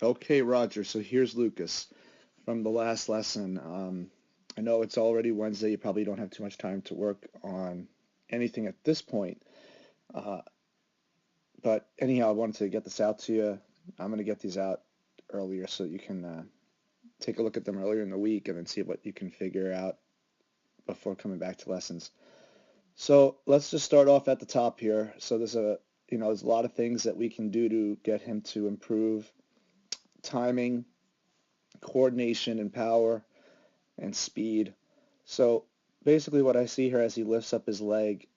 Okay, Roger. So here's Lucas from the last lesson. I know it's already Wednesday. You probably don't have too much time to work on anything at this point. Uh, but anyhow, I wanted to get this out to you. I'm going to get these out earlier so you can take a look at them earlier in the week and then see what you can figure out before coming back to lessons. So let's just start off at the top here. So there's a lot of things that we can do to get him to improve timing, coordination, and power and speed. So basically what I see here as he lifts up his leg,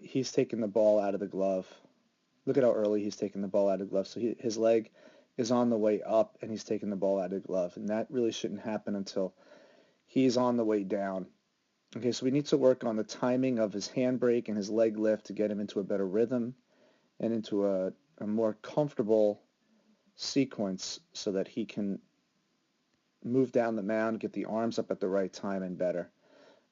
he's taking the ball out of the glove. Look at how early he's taking the ball out of the glove. So his leg is on the way up and he's taking the ball out of the glove. And that really shouldn't happen until he's on the way down. Okay, so we need to work on the timing of his handbrake and his leg lift to get him into a better rhythm and into a more comfortable sequence so that he can move down the mound, get the arms up at the right time and better.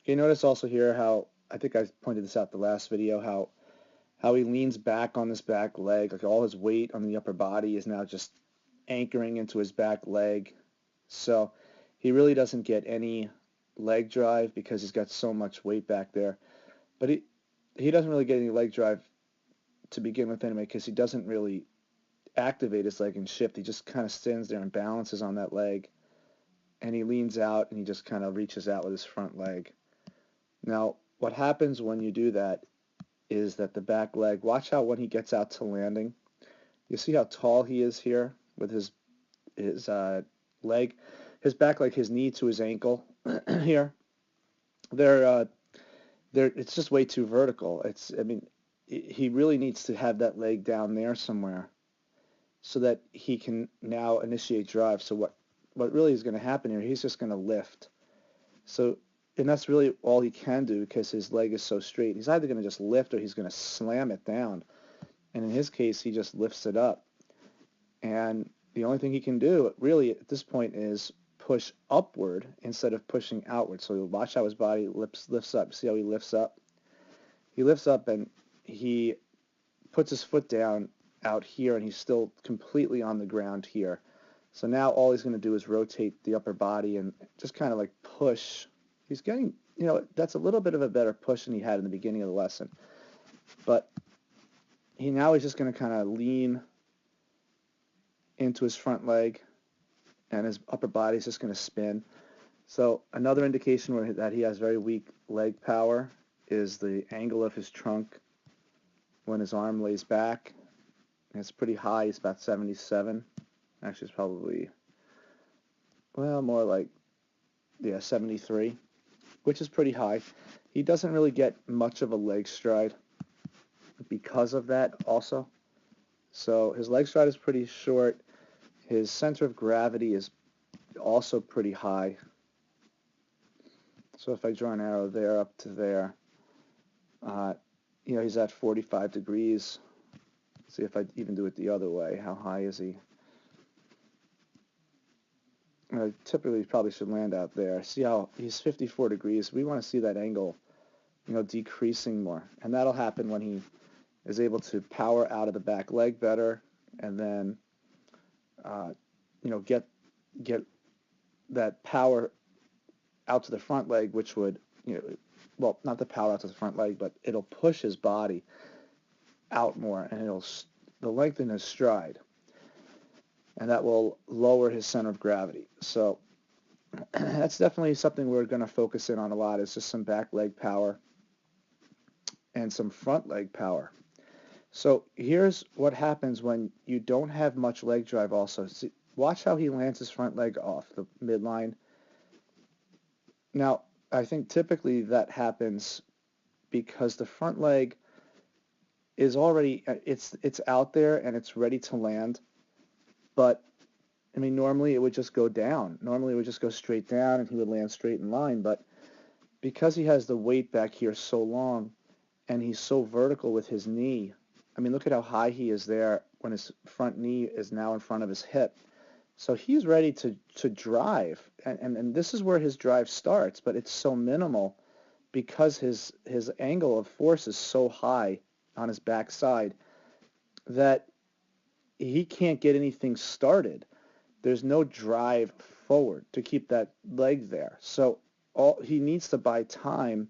Okay, notice also here how, I think I pointed this out the last video, how he leans back on this back leg, like all his weight on the upper body is now just anchoring into his back leg. So he really doesn't get any leg drive because he's got so much weight back there. But he doesn't really get any leg drive to begin with anyway because he doesn't really activate his leg and shift. He just kind of stands there and balances on that leg, and he leans out and he just kind of reaches out with his front leg. Now, what happens when you do that is that the back leg, watch how when he gets out to landing, you see how tall he is here with his leg, his back leg, his knee to his ankle here. They're uh, it's just way too vertical. I mean, he really needs to have that leg down there somewhere so that he can now initiate drive. So what really is going to happen here? He's just going to lift. So and that's really all he can do because his leg is so straight. He's either going to just lift or he's going to slam it down. And in his case, he just lifts it up. And the only thing he can do really at this point is push upward instead of pushing outward. So you'll watch how his body lifts up. See how he lifts up? He lifts up and he puts his foot down out here and he's still completely on the ground here. So now all he's going to do is rotate the upper body and just kind of like push. He's getting, that's a little bit of a better push than he had in the beginning of the lesson. But he's just going to kind of lean into his front leg and his upper body is just going to spin. So another indication that he has very weak leg power is the angle of his trunk when his arm lays back. It's pretty high. It's about 77. Actually, it's probably, well, more like, 73, which is pretty high. He doesn't really get much of a leg stride because of that also. So his leg stride is pretty short. His center of gravity is also pretty high. So if I draw an arrow there up to there, he's at 45 degrees. See if I even do it the other way. How high is he? Typically, probably should land out there. See how he's 54 degrees. We want to see that angle, decreasing more. And that'll happen when he is able to power out of the back leg better and then, get that power out to the front leg, which would, well, not the power out to the front leg, but it'll push his body out more and it'll lengthen his stride. And that will lower his center of gravity. So that's definitely something we're going to focus in on a lot is just some back leg power and some front leg power. So here's what happens when you don't have much leg drive also. See, watch how he lands his front leg off the midline. Now, I think typically that happens because the front leg is already, it's out there and it's ready to land. But, I mean, normally it would just go down. Normally it would just go straight down and he would land straight in line. But because he has the weight back here so long and he's so vertical with his knee, I mean, look at how high he is there when his front knee is now in front of his hip. So he's ready to drive. And this is where his drive starts, but it's so minimal because his angle of force is so high on his backside that he can't get anything started. There's no drive forward to keep that leg there. So all he needs to buy time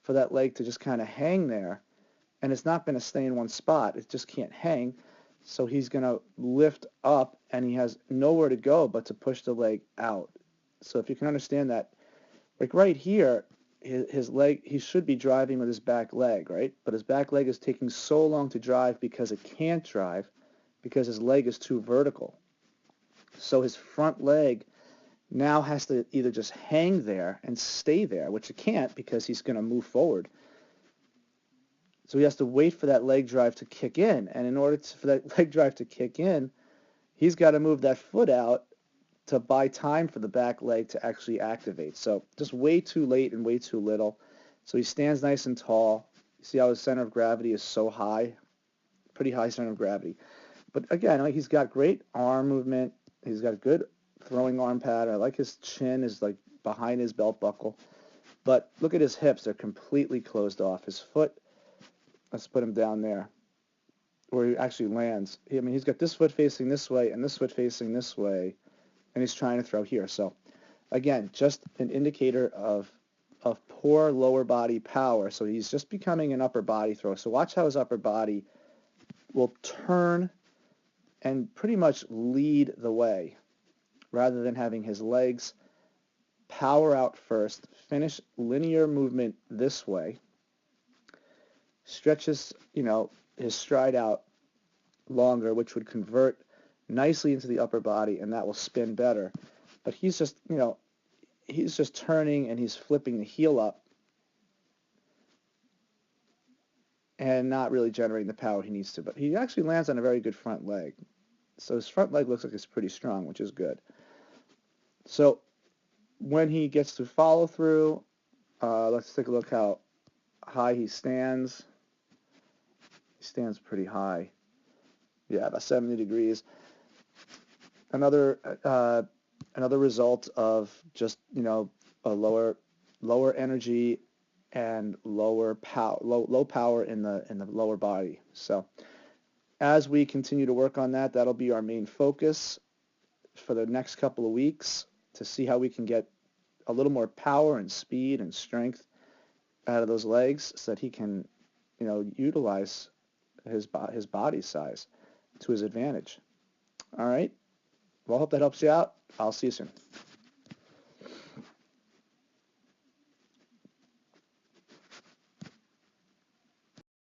for that leg to just kind of hang there, and it's not going to stay in one spot. It just can't hang. So he's going to lift up, and he has nowhere to go but to push the leg out. So if you can understand that, like right here, his leg, he should be driving with his back leg, right? But his back leg is taking so long to drive because it can't drive because his leg is too vertical. So his front leg now has to either just hang there and stay there, which it can't because he's going to move forward. So he has to wait for that leg drive to kick in. And in order for that leg drive to kick in, he's got to move that foot out to buy time for the back leg to actually activate. So just way too late and way too little. So he stands nice and tall. You see how his center of gravity is so high? Pretty high center of gravity. But again, he's got great arm movement. He's got a good throwing arm pad. I like his chin is like behind his belt buckle. But look at his hips. They're completely closed off. His foot, let's put him down there where he actually lands. I mean, he's got this foot facing this way and this foot facing this way, and he's trying to throw here. So again, just an indicator of poor lower body power. So he's just becoming an upper body thrower. So watch how his upper body will turn and pretty much lead the way rather than having his legs power out first, finish linear movement this way, stretches, his stride out longer, which would convert nicely into the upper body, and that will spin better. But he's just, he's just turning and he's flipping the heel up and not really generating the power he needs to. But he actually lands on a very good front leg. So his front leg looks like it's pretty strong, which is good. So when he gets to follow through, let's take a look how high he stands. He stands pretty high. Yeah, about 70 degrees. Another result of just, a lower energy and low power in the lower body. So as we continue to work on that, that'll be our main focus for the next couple of weeks to see how we can get a little more power and speed and strength out of those legs so that he can, utilize his body size to his advantage. All right. Well, I hope that helps you out. I'll see you soon.